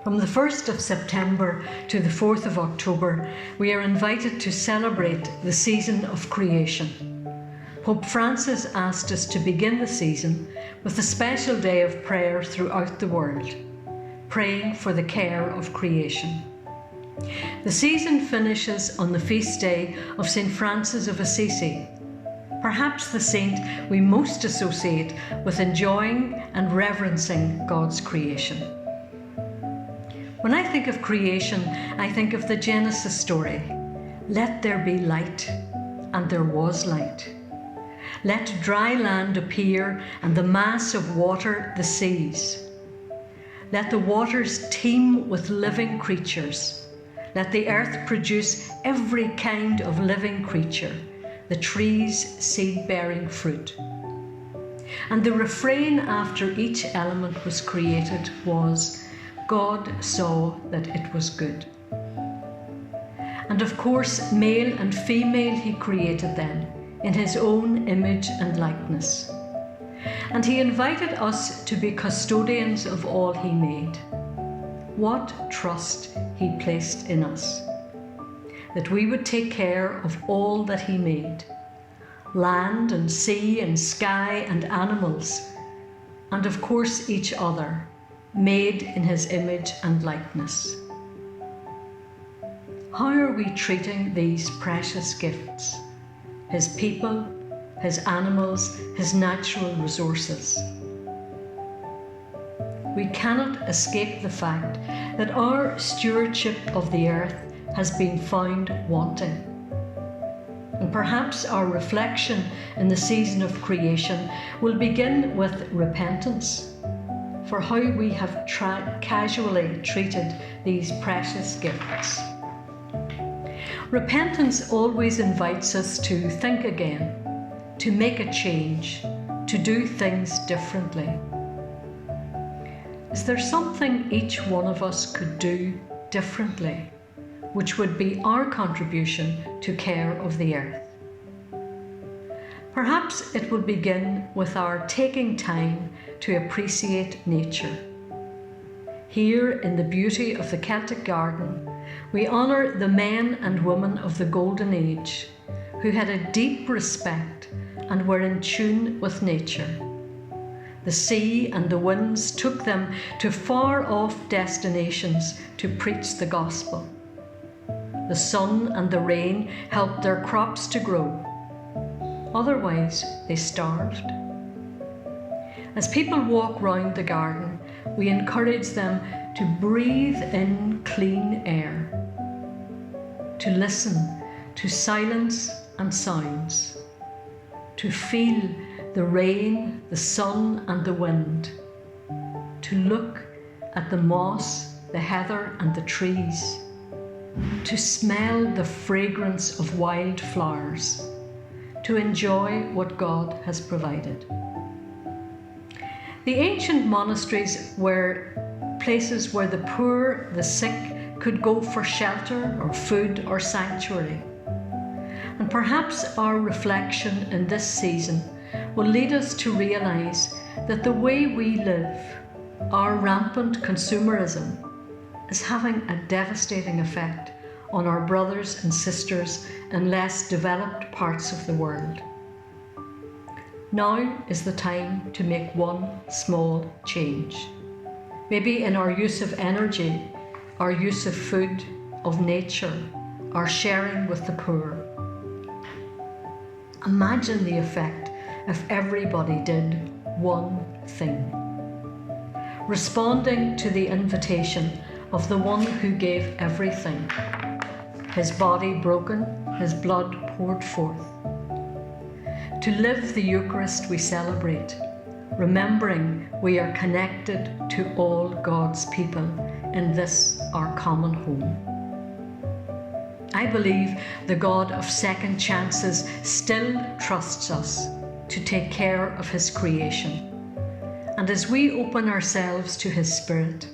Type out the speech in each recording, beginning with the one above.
From the 1st of September to the 4th of October, we are invited to celebrate the season of creation. Pope Francis asked us to begin the season with a special day of prayer throughout the world, praying for the care of creation. The season finishes on the feast day of St. Francis of Assisi, perhaps the saint we most associate with enjoying and reverencing God's creation. When I think of creation, I think of the Genesis story. Let there be light, and there was light. Let dry land appear, and the mass of water the seas. Let the waters teem with living creatures. Let the earth produce every kind of living creature, the trees seed-bearing fruit. And the refrain after each element was created was, God saw that it was good. And of course, male and female he created them, in his own image and likeness. And he invited us to be custodians of all he made. What trust he placed in us, that we would take care of all that he made, land and sea and sky and animals, and of course each other, made in his image and likeness. How are we treating these precious gifts? His people, his animals, his natural resources. We cannot escape the fact that our stewardship of the earth has been found wanting. And perhaps our reflection in the season of creation will begin with repentance for how we have casually treated these precious gifts. Repentance always invites us to think again, to make a change, to do things differently. Is there something each one of us could do differently, which would be our contribution to care of the earth? Perhaps it will begin with our taking time to appreciate nature. Here in the beauty of the Celtic garden, we honour the men and women of the Golden Age who had a deep respect and were in tune with nature. The sea and the winds took them to far-off destinations to preach the gospel. The sun and the rain helped their crops to grow. Otherwise, they starved. As people walk round the garden, we encourage them to breathe in clean air, to listen to silence and sounds, to feel the rain, the sun and the wind, to look at the moss, the heather and the trees, to smell the fragrance of wild flowers, to enjoy what God has provided. The ancient monasteries were places where the poor, the sick could go for shelter or food or sanctuary. And perhaps our reflection in this season will lead us to realise that the way we live, our rampant consumerism, is having a devastating effect on our brothers and sisters in less developed parts of the world. Now is the time to make one small change. Maybe in our use of energy, our use of food, of nature, our sharing with the poor. Imagine the effect if everybody did one thing. Responding to the invitation of the one who gave everything, his body broken, his blood poured forth. To live the Eucharist we celebrate, remembering we are connected to all God's people in this our common home. I believe the God of second chances still trusts us to take care of his creation. And as we open ourselves to his Spirit,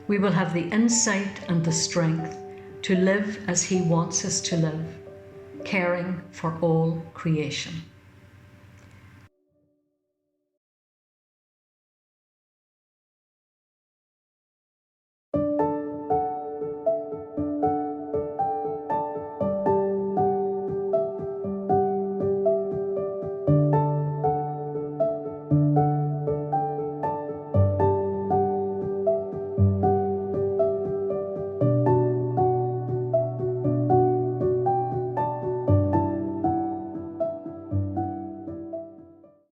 we will have the insight and the strength to live as he wants us to live, caring for all creation.